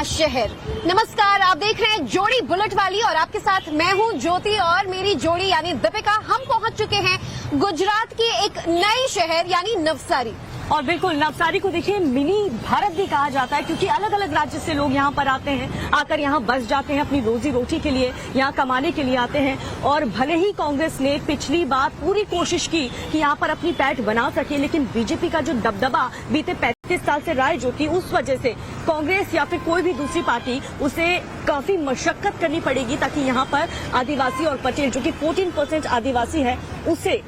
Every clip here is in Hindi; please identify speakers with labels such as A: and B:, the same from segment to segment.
A: शहर। नमस्कार, आप देख रहे हैं जोड़ी बुलेट वाली और आपके साथ मैं हूं ज्योति और मेरी जोड़ी यानी दीपिका। हम पहुंच चुके हैं गुजरात के एक नए शहर यानी नवसारी।
B: और बिल्कुल नवसारी को देखिए मिनी भारत भी कहा जाता है, क्योंकि अलग अलग राज्य से लोग यहाँ पर आते हैं, आकर यहाँ बस जाते हैं, अपनी रोजी रोटी के लिए यहाँ कमाने के लिए आते हैं। और भले ही कांग्रेस ने पिछली बार पूरी कोशिश की कि यहाँ पर अपनी पैठ बना सके, लेकिन बीजेपी का जो दबदबा बीते 35 साल से रहा है जो कि उस वजह से कांग्रेस या फिर कोई भी दूसरी पार्टी उसे काफी मशक्कत करनी पड़ेगी ताकि यहाँ पर आदिवासी और पटेल जो कि 14% आदिवासी है उसे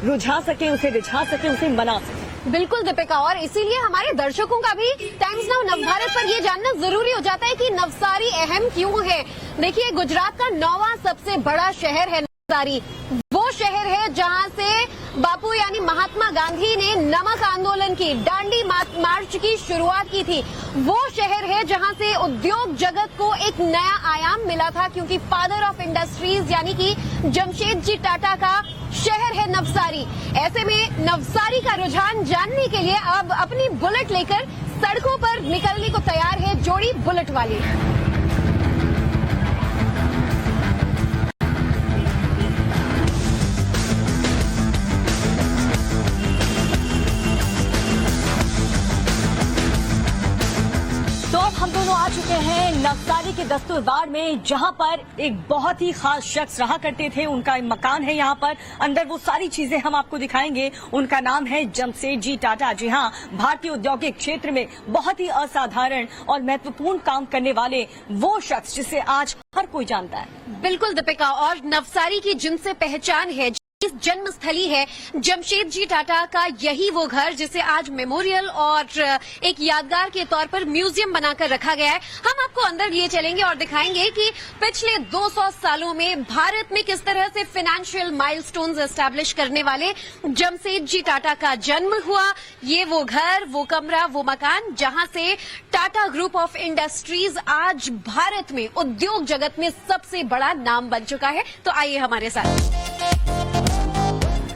B: रुझा सके, उसे रिझा सके, उसे मना सके।
A: बिल्कुल दीपिका, और इसीलिए हमारे दर्शकों का भी टाइम्स नाउ नवभारत पर ये जानना जरूरी हो जाता है कि नवसारी अहम क्यों है। देखिए, गुजरात का 9वां सबसे बड़ा शहर है नवसारी। वो शहर है जहां से बापू यानी महात्मा गांधी ने नमक आंदोलन की, दांडी मार्च की शुरुआत की थी। वो शहर है जहां से उद्योग जगत को एक नया आयाम मिला था, क्योंकि फादर ऑफ इंडस्ट्रीज यानी कि जमशेदजी टाटा का शहर है नवसारी। ऐसे में नवसारी का रुझान जानने के लिए अब अपनी बुलेट लेकर सड़कों पर निकलने को तैयार है जोड़ी बुलेट वाली।
B: तो अब हम दोनों आ चुके हैं नवसारी के दस्तूरबार में, जहां पर एक बहुत ही खास शख्स रहा करते थे। उनका मकान है यहाँ पर, अंदर वो सारी चीजें हम आपको दिखाएंगे। उनका नाम है जमशेदजी टाटा। जी हाँ, भारतीय औद्योगिक क्षेत्र में बहुत ही असाधारण और महत्वपूर्ण काम करने वाले वो शख्स जिसे आज हर कोई जानता है।
A: बिल्कुल दीपिका, और नवसारी की जिनसे पहचान है, इस जन्म स्थली है जमशेदजी टाटा का, यही वो घर जिसे आज मेमोरियल और एक यादगार के तौर पर म्यूजियम बनाकर रखा गया है। हम आपको अंदर लिए चलेंगे और दिखाएंगे कि पिछले 200 सालों में भारत में किस तरह से फाइनेंशियल माइलस्टोन्स एस्टैब्लिश करने वाले जमशेदजी टाटा का जन्म हुआ। ये वो घर, वो कमरा, वो मकान जहां से टाटा ग्रुप ऑफ इंडस्ट्रीज आज भारत में उद्योग जगत में सबसे बड़ा नाम बन चुका है। तो आइए हमारे साथ।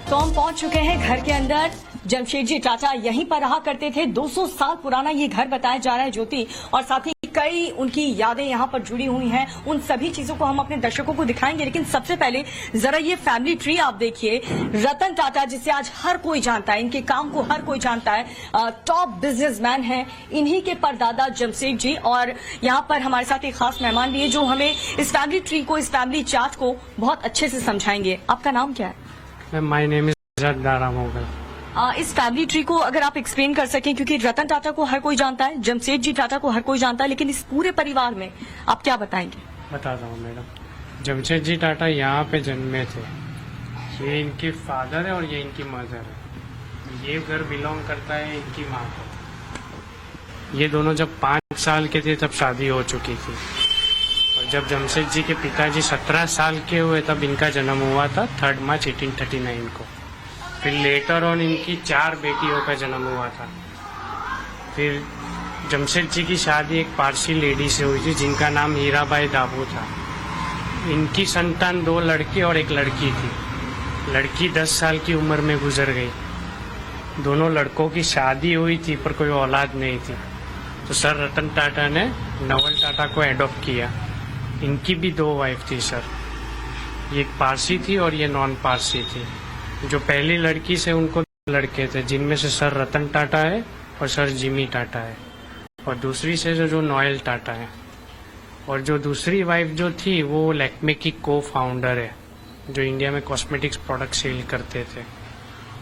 B: तो हम पहुंच चुके हैं घर के अंदर। जमशेदजी टाटा यहीं पर रहा करते थे। 200 साल पुराना ये घर बताया जा रहा है ज्योति, और साथ ही कई उनकी यादें यहाँ पर जुड़ी हुई हैं। उन सभी चीजों को हम अपने दर्शकों को दिखाएंगे, लेकिन सबसे पहले जरा ये फैमिली ट्री आप देखिए। रतन टाटा जिसे आज हर कोई जानता है, इनके काम को हर कोई जानता है, टॉप बिजनेसमैन है। इन्हीं के परदादा जमशेद जी, और यहाँ पर हमारे साथ एक खास मेहमान भी है जो हमें इस फैमिली ट्री को, इस फैमिली चार्ट को बहुत अच्छे से समझाएंगे। आपका नाम क्या है?
C: My name is Dara Mughal.
B: इस फैमिली ट्री को अगर आप एक्सप्लेन कर सकें, क्योंकि रतन टाटा को हर कोई जानता है, जमशेदजी टाटा को हर कोई जानता है, लेकिन इस पूरे परिवार में आप क्या बताएंगे?
C: बताता हूँ मैडम। जमशेदजी टाटा यहाँ पे जन्मे थे। ये इनके फादर है और ये इनकी मदर है। ये घर बिलोंग करता है इनकी माँ को। ये दोनों जब 5 साल के थे तब शादी हो चुकी थी, और जब जमशेद जी के पिताजी 17 साल के हुए तब इनका जन्म हुआ था 3 मार्च 1839 को। फिर लेटर ऑन इनकी 4 बेटियों का जन्म हुआ था। फिर जमशेद जी की शादी एक पारसी लेडी से हुई थी जिनका नाम हीराबाई दाबू था। इनकी संतान 2 लड़के और 1 लड़की थी। लड़की 10 साल की उम्र में गुजर गई। दोनों लड़कों की शादी हुई थी पर कोई औलाद नहीं थी, तो सर रतन टाटा ने नवल टाटा को एडॉप्ट किया। इनकी भी 2 वाइफ थी सर, ये एक पारसी थी और ये नॉन पारसी थी। जो पहली लड़की से उनको लड़के थे, जिनमें से सर रतन टाटा है और सर जिमी टाटा है, और दूसरी से जो नोएल टाटा है। और जो दूसरी वाइफ जो थी वो लैक्मे की को फाउंडर है, जो इंडिया में कॉस्मेटिक्स प्रोडक्ट सेल करते थे।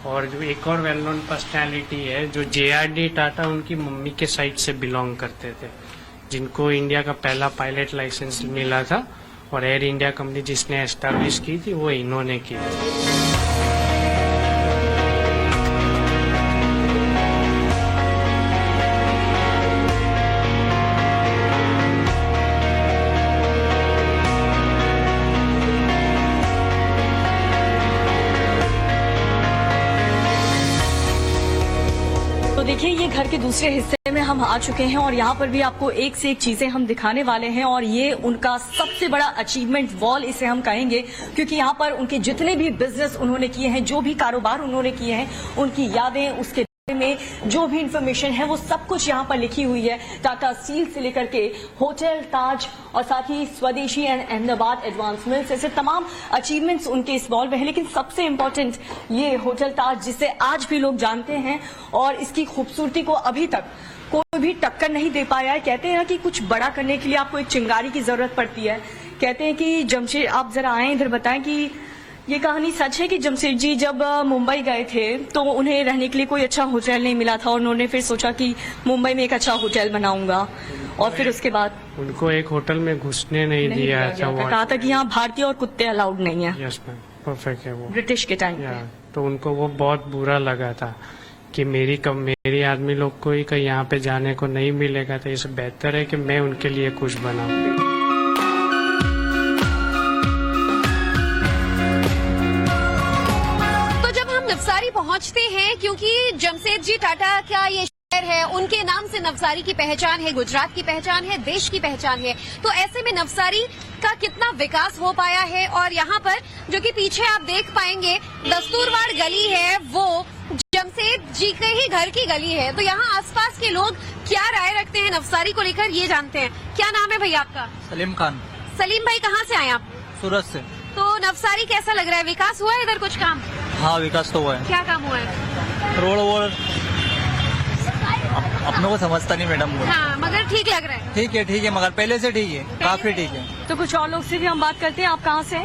C: और जो एक और वेल नोन पर्सनैलिटी है जो JRD टाटा, उनकी मम्मी के साइड से बिलोंग करते थे, जिनको इंडिया का पहला पायलट लाइसेंस मिला था, और एयर इंडिया कंपनी जिसने एस्टैब्लिश की थी वो इन्होंने की थी।
B: देखिए, ये घर के दूसरे हिस्से में हम आ चुके हैं और यहाँ पर भी आपको एक से एक चीजें हम दिखाने वाले हैं। और ये उनका सबसे बड़ा अचीवमेंट वॉल इसे हम कहेंगे, क्योंकि यहाँ पर उनके जितने भी बिजनेस उन्होंने किए हैं, जो भी कारोबार उन्होंने किए हैं, उनकी यादें, उसके में जो भी इंफॉर्मेशन है वो सब कुछ यहाँ पर लिखी हुई है। टाटा स्टील से लेकर के होटल ताज और साथ ही स्वदेशी एंड अहमदाबाद एडवांस मिल्स, ऐसे तमाम अचीवमेंट्स उनके इस बॉल में है। लेकिन सबसे इम्पोर्टेंट ये होटल ताज, जिसे आज भी लोग जानते हैं और इसकी खूबसूरती को अभी तक कोई भी टक्कर नहीं दे पाया है। कहते हैं कि कुछ बड़ा करने के लिए आपको एक चिंगारी की जरूरत पड़ती है। कहते हैं कि जमशेद, आप जरा आए इधर, बताएं कि ये कहानी सच है कि जमशेद जी जब मुंबई गए थे तो उन्हें रहने के लिए कोई अच्छा होटल नहीं मिला था और उन्होंने फिर सोचा कि मुंबई में एक अच्छा होटल बनाऊंगा, और फिर उसके बाद
C: उनको एक होटल में घुसने नहीं दिया। अच्छा, वो
B: कहा था कि यहाँ भारतीय और कुत्ते अलाउड नहीं है।
C: यस मैम, परफेक्ट है वो
B: ब्रिटिश के टाइम
C: या, तो उनको वो बहुत बुरा लगा था कि मेरी आदमी लोग को ही कहीं यहाँ पे जाने को नहीं मिलेगा, तो इससे बेहतर है कि मैं उनके लिए कुछ बनाऊं।
A: नवसारी पहुंचते हैं क्योंकि जमशेद जी टाटा का ये शहर है, उनके नाम से नवसारी की पहचान है, गुजरात की पहचान है, देश की पहचान है। तो ऐसे में नवसारी का कितना विकास हो पाया है, और यहाँ पर जो कि पीछे आप देख पाएंगे दस्तूरवाड़ गली है, वो जमशेद जी के ही घर की गली है। तो यहाँ आसपास के लोग क्या राय रखते हैं नवसारी को लेकर, ये जानते हैं। क्या नाम है भैया आपका?
D: सलीम खान।
A: सलीम भाई, कहाँ से आए आप?
D: सूरत से।
A: तो नवसारी कैसा लग रहा है? विकास हुआ है इधर? कुछ काम?
D: हाँ, विकास तो हुआ है।
A: क्या काम हुआ है?
D: रोड वोड अपनों को समझता नहीं मैडम।
A: हाँ, मगर ठीक लग रहा है।
D: ठीक है, मगर पहले से ठीक है, काफी ठीक है।
B: तो कुछ और लोग से भी हम बात करते हैं। आप कहाँ से?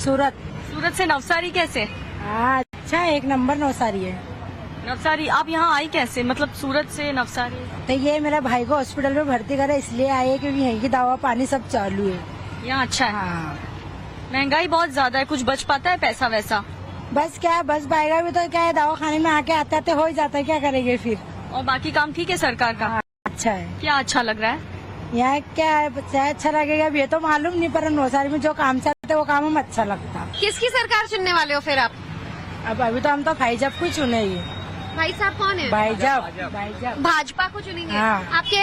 E: सूरत।
B: सूरत से नवसारी कैसे?
E: अच्छा, एक नंबर नवसारी है।
B: नवसारी आप यहाँ आई कैसे? मतलब सूरत से नवसारी?
E: तो ये मेरा भाई को हॉस्पिटल में भर्ती करा, इसलिए आए हैं क्योंकि यहीं की दवा पानी सब चालू है।
B: यहाँ अच्छा है।
E: हाँ,
B: महंगाई बहुत ज्यादा है, कुछ बच पाता है पैसा वैसा?
E: बस क्या बस पाएगा भी तो क्या है, दवा खाने में आके आते आते हो ही जाता है, क्या करेंगे फिर।
B: और बाकी काम ठीक है सरकार का?
E: अच्छा है।
B: क्या अच्छा लग रहा है?
E: यहाँ क्या है, चाहे अच्छा लगेगा भी, ये तो मालूम नहीं, पर नवसारी में जो काम चलते वो काम हमें अच्छा लगता।
A: किसकी सरकार चुनने वाले हो फिर आप?
E: अब अभी तो हम तो भाईजब को चुनेंगे।
A: भाई साहब कौन है?
E: भाईजब
A: भाजपा को चुनेंगे।
E: हाँ।
A: आपके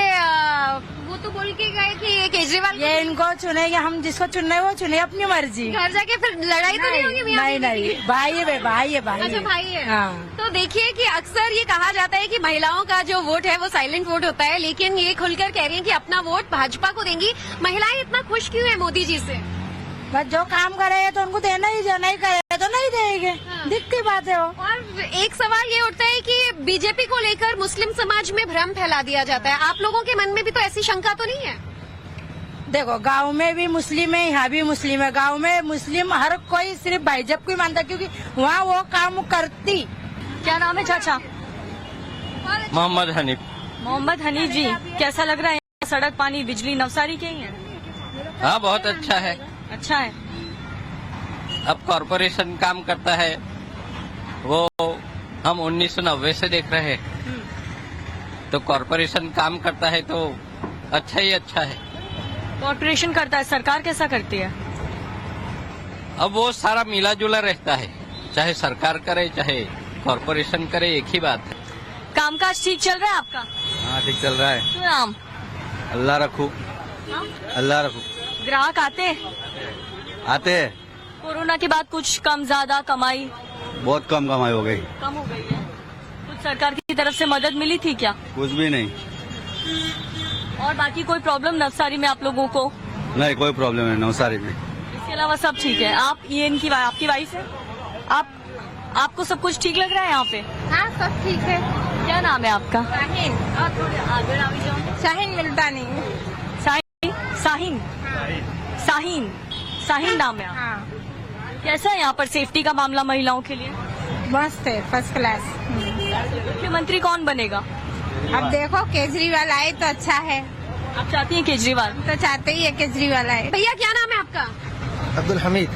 A: वो तो बोल के गए कि ये केजरीवाल
E: ये इनको चुनेंगे, हम जिसको चुनना है वो चुने, अपनी मर्जी।
A: घर जाके फिर लड़ाई तो नहीं होगी?
E: नहीं, भाई है, भाई है, भाई
A: अच्छा,
E: है।
A: भाई है।
E: हाँ।
A: तो देखिए कि अक्सर ये कहा जाता है कि महिलाओं का जो वोट है वो साइलेंट वोट होता है, लेकिन ये खुलकर कह रही हैं कि अपना वोट भाजपा को देंगी। महिलाएं इतना खुश क्यों है मोदी जी से?
E: बस जो काम करेगा तो उनको देना ही, जो नहीं करेगा तो नहीं देंगे।
A: हाँ।
E: दिखती बात है वो।
A: और एक सवाल ये उठता है कि बीजेपी को लेकर मुस्लिम समाज में भ्रम फैला दिया जाता है। आप लोगों के मन में भी तो ऐसी शंका तो नहीं है?
E: देखो, गांव में भी मुस्लिम है, यहाँ भी मुस्लिम है। गांव में मुस्लिम हर कोई सिर्फ भाईजब को ही मानता, क्योंकि वहाँ वो काम करती।
B: क्या नाम है चाचा?
D: मोहम्मद हनीफ।
B: मोहम्मद हनीफ जी, कैसा लग रहा है यहाँ सड़क पानी बिजली नवसारी के ही है?
F: हाँ, बहुत अच्छा है।
B: अच्छा है।
F: अब कॉरपोरेशन काम करता है, वो हम 1990 से देख रहे हैं, तो कॉरपोरेशन काम करता है तो अच्छा ही अच्छा है।
B: कॉर्पोरेशन करता है, सरकार कैसा करती है?
F: अब वो सारा मिला जुला रहता है, चाहे सरकार करे चाहे कॉरपोरेशन करे, एक ही बात है।
B: कामकाज ठीक चल रहा है आपका?
D: हाँ, ठीक चल रहा है।
B: क्यों नाम?
D: अल्लाह रखू, अल्लाह रखू।
B: ग्राहक आते
D: आते
B: कोरोना के बाद कुछ कम ज्यादा कमाई?
D: बहुत कम कमाई हो गई।
B: कम हो गई है। कुछ सरकार की तरफ से मदद मिली थी क्या?
D: कुछ भी नहीं।
B: और बाकी कोई प्रॉब्लम नवसारी में आप लोगों को?
D: नहीं, कोई प्रॉब्लम नहीं नवसारी में।
B: इसके अलावा सब ठीक है। आप ये इनकी आपकी वाइफ है? आपको सब कुछ ठीक लग रहा है यहाँ पे?
A: हाँ, सब ठीक है।
B: क्या नाम है आपका?
A: शाहीन।
B: और थोड़े आगे आ जाओ।
A: शाहीन मिल्टानी।
B: साहिन नाम है।
A: हाँ,
B: कैसा है यहाँ पर सेफ्टी का मामला महिलाओं के लिए?
E: मस्त है, फर्स्ट क्लास।
B: मुख्यमंत्री कौन बनेगा?
E: अब देखो, केजरीवाल आए तो अच्छा है।
B: आप चाहती हैं केजरीवाल?
E: तो चाहते ही है केजरीवाल आए।
A: भैया क्या नाम है आपका?
G: अब्दुल हमीद।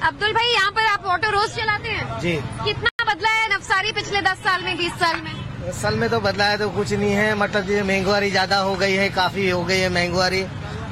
A: अब्दुल भाई, यहाँ पर आप ऑटो रोज चलाते हैं?
G: जी।
A: कितना बदला है नवसारी पिछले 10 साल में, 20 साल में?
G: 10 साल में तो बदला है तो कुछ नहीं है, मतलब ये महंगाई ज्यादा हो गई है, काफी हो गई है महंगाई।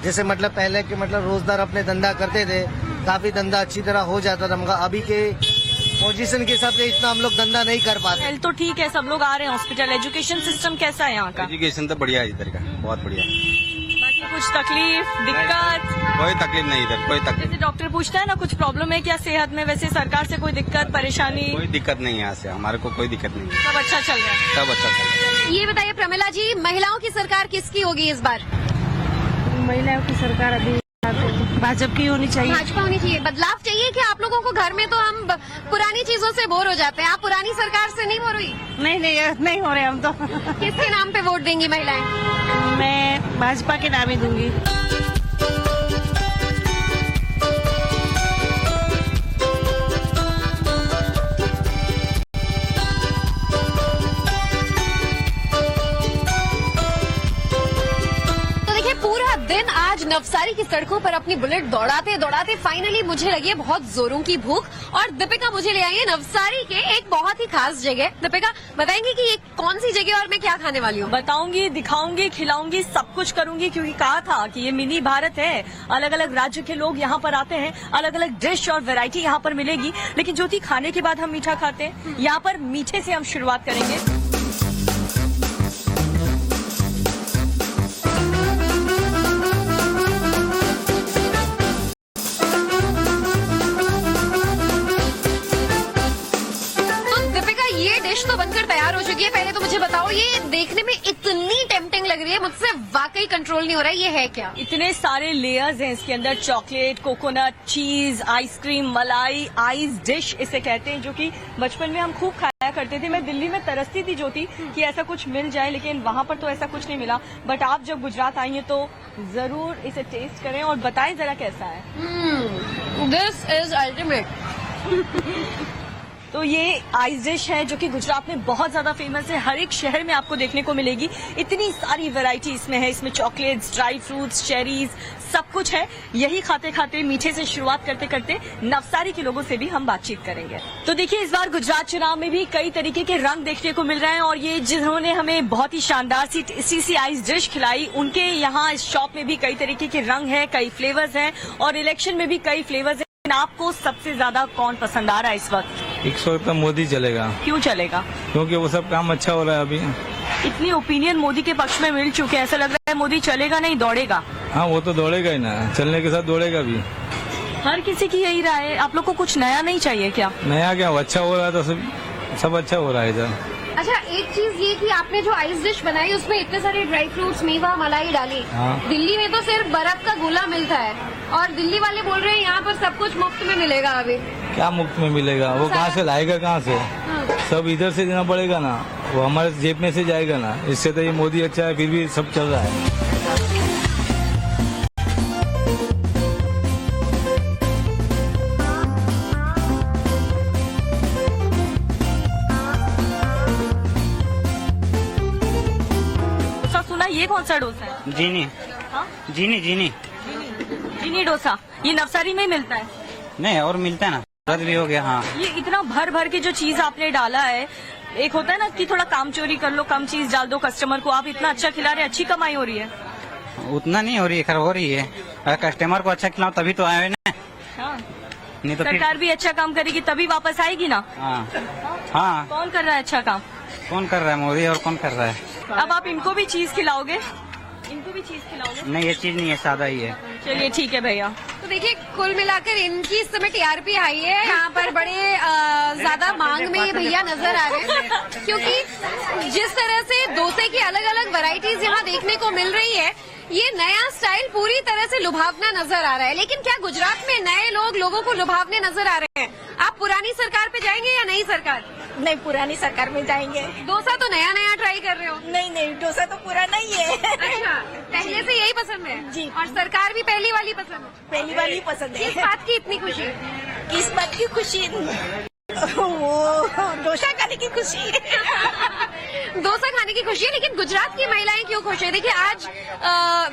G: जैसे मतलब पहले के मतलब रोजगार अपने धंधा करते थे, काफी धंधा अच्छी तरह हो जाता था, मगर अभी के पोजीशन के हिसाब से इतना हम लोग धंधा नहीं कर पाते।
B: हेल्थ तो ठीक है, सब लोग आ रहे हैं हॉस्पिटल। एजुकेशन सिस्टम कैसा है यहाँ का?
D: एजुकेशन तो बढ़िया है इधर का, बहुत बढ़िया।
B: बाकी कुछ तकलीफ दिक्कत?
D: कोई तकलीफ नहीं इधर, कोई तकलीफ।
B: जैसे डॉक्टर पूछता है ना कुछ प्रॉब्लम है क्या सेहत में, वैसे सरकार से कोई दिक्कत परेशानी?
D: कोई दिक्कत नहीं है यहाँ से, हमारे को कोई दिक्कत नहीं है,
B: सब अच्छा चल रहा है।
D: सब अच्छा चल रहा है।
A: ये बताइए प्रमिला जी, महिलाओं की सरकार किसकी होगी इस बार?
E: महिलाओं की सरकार अभी भाजपा की होनी चाहिए।
A: भाजपा होनी चाहिए। बदलाव चाहिए कि आप लोगों को घर में तो हम पुरानी चीजों से बोर हो जाते हैं, आप पुरानी सरकार से नहीं बोर हुई?
E: नहीं हो रहे हम तो।
A: किसके नाम पे वोट देंगी महिलाएं?
E: मैं भाजपा के नाम ही दूंगी।
A: दिन आज नवसारी की सड़कों पर अपनी बुलेट दौड़ाते दौड़ाते फाइनली मुझे लगी है बहुत जोरों की भूख, और दीपिका मुझे ले आई है नवसारी के एक बहुत ही खास जगह। दीपिका बताएंगी कि ये कौन सी जगह और मैं क्या खाने वाली हूँ?
B: बताऊंगी, दिखाऊंगी, खिलाऊंगी, सब कुछ करूंगी, क्योंकि कहा था कि ये मिनी भारत है। अलग अलग राज्य के लोग यहाँ पर आते हैं, अलग अलग डिश और वैरायटी यहाँ पर मिलेगी। लेकिन ज्योति, खाने के बाद हम मीठा खाते हैं, यहाँ पर मीठे से हम शुरुआत करेंगे।
A: तो बनकर तैयार हो चुकी है। पहले तो मुझे बताओ, ये देखने में इतनी टेम्पटिंग लग रही है, मुझसे वाकई कंट्रोल नहीं हो रहा है। ये है क्या?
B: इतने सारे लेयर्स हैं इसके अंदर, चॉकलेट, कोकोनट, चीज, आइसक्रीम, मलाई, आइस डिश इसे कहते हैं, जो कि बचपन में हम खूब खाया करते थे। मैं दिल्ली में तरसती थी ज्योति कि ऐसा कुछ मिल जाए, लेकिन वहाँ पर तो ऐसा कुछ नहीं मिला। बट आप जब गुजरात आई हैं तो जरूर इसे टेस्ट करें और बताएं जरा कैसा है।
A: This is ultimate.
B: तो ये आइस डिश है जो कि गुजरात में बहुत ज्यादा फेमस है, हर एक शहर में आपको देखने को मिलेगी। इतनी सारी वैरायटी इसमें है, इसमें चॉकलेट्स, ड्राई फ्रूट्स, चेरीज, सब कुछ है। यही खाते खाते, मीठे से शुरुआत करते करते नवसारी के लोगों से भी हम बातचीत करेंगे। तो देखिए, इस बार गुजरात चुनाव में भी कई तरीके के रंग देखने को मिल रहे हैं, और ये जिन्होंने हमें बहुत ही शानदार सी आइस डिश खिलाई, उनके यहाँ इस शॉप में भी कई तरीके के रंग है, कई फ्लेवर्स हैं, और इलेक्शन में भी कई फ्लेवर्स हैं। आपको सबसे ज्यादा कौन पसंद आ रहा है इस वक्त?
H: इस वक्त तो मोदी चलेगा।
B: क्यों चलेगा?
H: क्योंकि वो सब काम अच्छा हो रहा है अभी।
B: इतनी ओपिनियन मोदी के पक्ष में मिल चुके हैं, ऐसा लग रहा है मोदी चलेगा नहीं दौड़ेगा।
H: हाँ, वो तो दौड़ेगा ही ना, चलने के साथ दौड़ेगा भी।
B: हर किसी की यही राय है। आप लोग को कुछ नया नहीं चाहिए क्या?
H: नया क्या, अच्छा हो रहा है तो सब अच्छा हो रहा है इधर।
A: अच्छा, एक चीज ये कि आपने जो आइस डिश बनाई उसमें इतने सारे ड्राई फ्रूट्स, मेवा, मलाई डाली।
H: हाँ।
A: दिल्ली में तो सिर्फ बर्फ का गोला मिलता है, और दिल्ली वाले बोल रहे हैं यहाँ पर सब कुछ मुफ्त में मिलेगा। अभी
H: क्या मुफ्त में मिलेगा? वो कहाँ से लाएगा, कहाँ से? सब इधर से देना पड़ेगा ना, वो हमारे जेब में से जाएगा ना। इससे तो ये मोदी अच्छा है, फिर भी सब चल रहा है।
B: ये कौन सा डोसा है?
C: जीनी।
B: हाँ? जीनी डोसा ये नवसारी में मिलता है?
C: नहीं, और मिलता है ना, रद्द भी हो गया। हाँ,
B: ये इतना भर भर के जो चीज आपने डाला है, एक होता है ना कि थोड़ा काम चोरी कर लो, कम चीज डाल दो कस्टमर को। आप इतना अच्छा खिला रहे, अच्छी कमाई हो रही है।
C: उतना नहीं हो रही है, खैर हो रही है। अगर कस्टमर को अच्छा खिलाओ तभी तो आए ना।
B: हाँ।
C: नहीं तो
B: सरकार भी अच्छा काम करेगी तभी वापस आएगी ना।
C: हाँ,
B: कौन कर रहा है अच्छा काम?
C: कौन कर रहा है? मोदी। और कौन कर रहा है?
B: अब आप इनको भी चीज खिलाओगे? इनको भी चीज खिलाओगे?
C: नहीं, ये चीज नहीं है, सादा ही है।
B: चलिए ठीक है भैया।
A: तो देखिए, कुल मिलाकर इनकी इस समय टीआरपी हाई है। यहाँ पर बड़े ज्यादा मांग में ये भैया नजर आ रहे हैं, क्योंकि जिस तरह से डोसे की अलग अलग वैरायटीज यहाँ देखने को मिल रही है, ये नया स्टाइल पूरी तरह से लुभावना नजर आ रहा है। लेकिन क्या गुजरात में नए लोगों को लुभावने नजर आ रहे हैं? आप पुरानी सरकार पे जाएंगे या नई सरकार?
E: नहीं, पुरानी सरकार में जाएंगे।
A: डोसा तो नया नया ट्राई कर रहे हो?
E: नहीं, डोसा तो पुराना ही है।
A: अच्छा, पहले से यही पसंद है?
E: जी।
A: और सरकार भी पहली वाली पसंद है?
E: पहली वाली पसंद है।
A: किस बात की इतनी खुशी?
E: किस बात की खुशी? वो डोसा खाने की खुशी।
A: डोसा खाने की खुशी है। लेकिन गुजरात की महिलाएं क्यों खुश है? देखिए, आज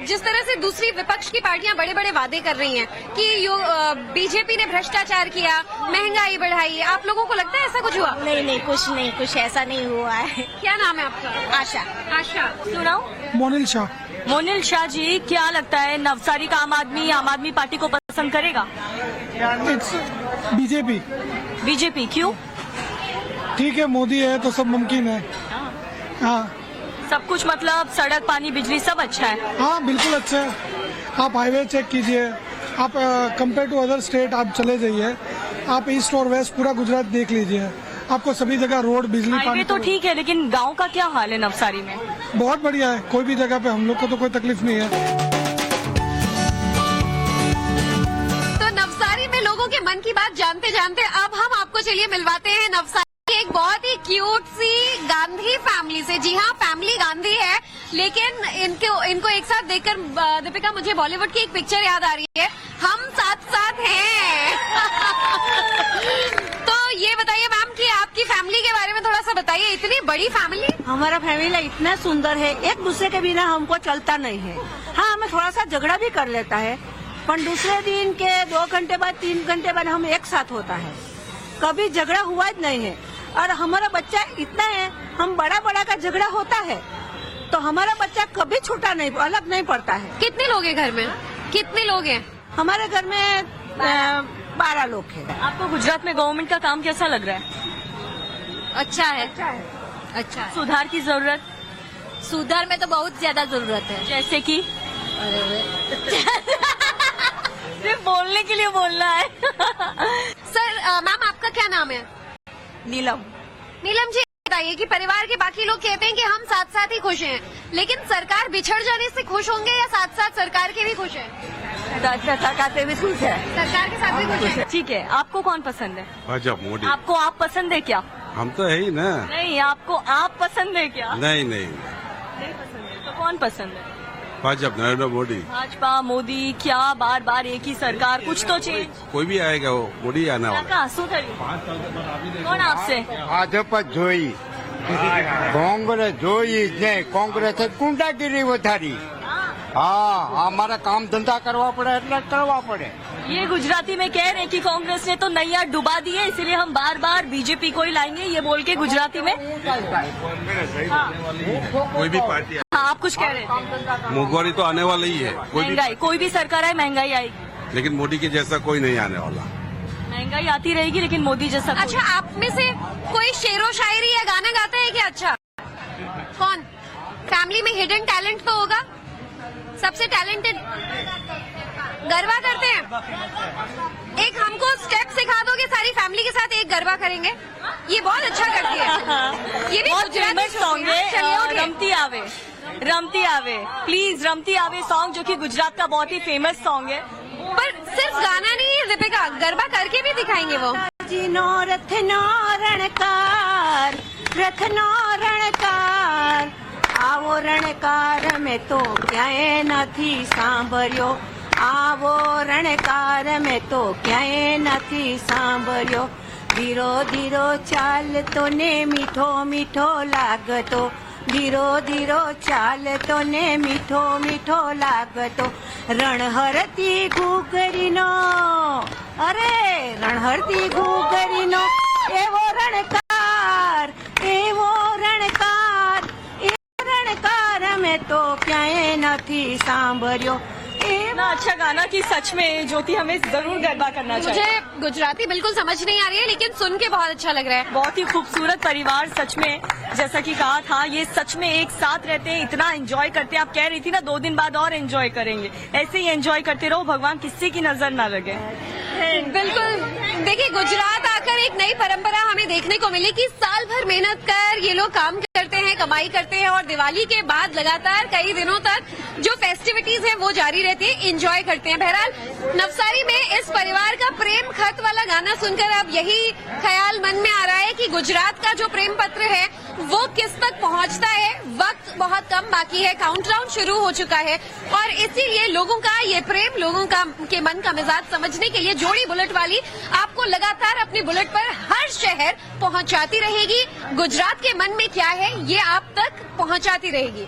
A: जिस तरह से दूसरी विपक्ष की पार्टियां बड़े बड़े वादे कर रही हैं कि बीजेपी ने भ्रष्टाचार किया, महंगाई बढ़ाई, आप लोगों को लगता है ऐसा कुछ हुआ?
E: नहीं, कुछ ऐसा नहीं हुआ है।
A: क्या नाम है आपका? आशा।
B: सुनाओ। मोनिल शाह जी, क्या लगता है नवसारी का आम आदमी पार्टी को पसंद करेगा? बीजेपी क्यों?
I: ठीक है, मोदी है तो सब मुमकिन है। हाँ,
B: सब कुछ मतलब सड़क, पानी, बिजली सब अच्छा है।
I: हाँ बिल्कुल अच्छा है। आप हाईवे चेक कीजिए, आप कंपेयर टू अदर स्टेट आप चले जाइए, आप ईस्ट और वेस्ट पूरा गुजरात देख लीजिए, आपको सभी जगह रोड, बिजली,
B: हाईवे
I: पानी
B: तो ठीक है, लेकिन गांव का क्या हाल है नवसारी में?
I: बहुत बढ़िया है। कोई भी जगह पे हम लोग को तो कोई तकलीफ नहीं है।
A: तो नवसारी में लोगों के मन की बात जानते जानते अब हम आपको चलिए मिलवाते हैं नवसारी की एक बहुत ही क्यूट सी गांधी फैमिली से। जी हाँ, फैमिली गांधी है, लेकिन इनको एक साथ देखकर दीपिका मुझे बॉलीवुड की एक पिक्चर याद आ रही है, हम साथ साथ हैं। तो ये बताइए मैम कि आपकी फैमिली के बारे में थोड़ा सा बताइए, इतनी बड़ी फैमिली।
E: हमारा फैमिली इतना सुंदर है, एक दूसरे के बिना हमको चलता नहीं है। हाँ, हमें थोड़ा सा झगड़ा भी कर लेता है, पर दूसरे दिन के 2 घंटे बाद 3 घंटे बाद हम एक साथ होता है, कभी झगड़ा हुआ ही नहीं है। और हमारा बच्चा इतना है, हम बड़ा का झगड़ा होता है तो हमारा बच्चा कभी छूटा नहीं, अलग नहीं पड़ता है।
A: कितने लोग हैं घर में? कितने लोग हैं?
E: हमारे घर में 12 लोग हैं।
B: आपको गुजरात में गवर्नमेंट का काम कैसा लग रहा है?
A: अच्छा है, अच्छा है।
B: सुधार की जरूरत?
A: सुधार में तो बहुत ज्यादा जरूरत है।
B: जैसे कि सिर्फ बोलने के लिए बोलना है।
A: सर, मैम आपका क्या नाम है?
E: नीलम।
A: नीलम जी, बताइए कि परिवार के बाकी लोग कहते हैं कि हम साथ साथ ही खुश हैं, लेकिन सरकार बिछड़ जाने से खुश होंगे या साथ साथ सरकार के भी खुश हैं?
E: सरकार से भी खुश है।
A: सरकार के साथ भी खुश हैं।
B: ठीक है, आपको कौन पसंद है?
J: भाजपा मोदी।
B: आपको आप पसंद है क्या?
J: हम तो है ही ना।
B: नहीं, आपको आप पसंद है क्या?
J: नहीं नहीं,
B: नहीं पसंद है तो कौन पसंद है?
J: भाजपा, नरेंद्र मोदी।
B: भाजपा, मोदी, क्या बार बार एक ही सरकार, कुछ तो चेंज।
J: कोई भी आएगा वो मोदी आने वाला।
B: કાકા શું થયું? કોણ આપશે?
K: ભાજપ જ જોઈ, કોંગ્રેસ જોઈ જ નહીં, કોંગ્રેસે ગુંડાગીરી વધારી। હા, અમારે કામ ધંધા કરવા પડે એટલે કરવા પડે।
B: ये गुजराती में कह रहे हैं कि कांग्रेस ने तो नैया डुबा दी है, इसलिए हम बार बार बीजेपी को ही लाएंगे, ये बोल के गुजराती में।
J: कोई भी पार्टी
B: हाँ, आप कुछ कह रहे थे?
J: मोहवारी तो आने वाला ही है। कोई भी,
B: महंगाई, कोई भी सरकार आए महंगाई आएगी,
J: लेकिन मोदी के जैसा कोई नहीं आने वाला।
B: महंगाई आती रहेगी, लेकिन मोदी जैसा कोई-
A: अच्छा, आप में से कोई शेरो शायरी या गाना गाता है क्या? अच्छा, कौन? फैमिली में हिडन टैलेंट तो होगा, सबसे टैलेंटेड गरबा करते हैं। एक हमको स्टेप सिखा दोगे, सारी फैमिली के साथ एक गरबा करेंगे, ये बहुत अच्छा करती है। ये भी
B: बहुत
A: गुजराती
B: फेमस सॉन्ग है,
A: चलिए, उठिए।
B: रमती आवे, रमती आवे, प्लीज रमती आवे सॉन्ग, जो कि गुजरात का बहुत ही फेमस सॉन्ग है।
A: पर सिर्फ गाना नहीं है दीपिका, गरबा करके भी दिखाएंगे वो।
E: जीनो रथनो रणकार, रथनो रणकार, आवो रणकार में तो क्यांय नथी सांभळ्यो, आवो रणकार में तो क्यांय नथी सांभळ्यो। धीरो धीरो चालतो ने मीठो मीठो लागतो, धीरो धीरो चालतो ने मीठो मीठो लागतो। रणहरती घूगरीनो, अरे रणहरती घूगरीनो, एवो रणकार, एवो रणकार, एवो रणकार में तो क्यांय नथी सांभळ्यो।
B: इतना अच्छा गाना कि सच में ज्योति हमें जरूर गरबा करना चाहिए।
A: मुझे गुजराती बिल्कुल समझ नहीं आ रही है, लेकिन सुन के बहुत अच्छा लग रहा है।
B: बहुत ही खूबसूरत परिवार, सच में जैसा कि कहा था, ये सच में एक साथ रहते हैं, इतना एंजॉय करते हैं। आप कह रही थी ना 2 दिन बाद और एंजॉय करेंगे, ऐसे ही एंजॉय करते रहो, भगवान किसी की नजर ना लगे।
A: बिल्कुल, देखिए गुजरात आकर एक नई परंपरा हमें देखने को मिली कि साल भर मेहनत कर ये लोग काम करते हैं, कमाई करते हैं, और दिवाली के बाद लगातार कई दिनों तक जो फेस्टिविटीज है वो जारी रहती है, एंजॉय करते हैं। बहरहाल नवसारी में इस परिवार का प्रेम खत वाला गाना सुनकर अब यही ख्याल मन में आ रहा है कि गुजरात का जो प्रेम पत्र है वो किस तक पहुंचता है। वक्त बहुत कम बाकी है, काउंटडाउन शुरू हो चुका है, और इसीलिए लोगों का ये प्रेम, लोगों का के मन का मिजाज समझने के लिए जोड़ी बुलेट वाली आपको लगातार अपनी बुलेट पर हर शहर पहुंचाती रहेगी। गुजरात के मन में क्या है ये आप तक पहुंचाती रहेगी।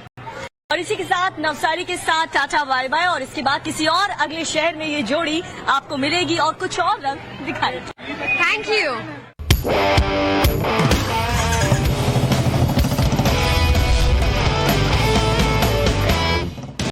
B: और इसी के साथ नवसारी के साथ टाटा बाय बाय, और इसके बाद किसी और अगले शहर में ये जोड़ी आपको मिलेगी और कुछ और रंग दिखाएगी।
A: Thank you.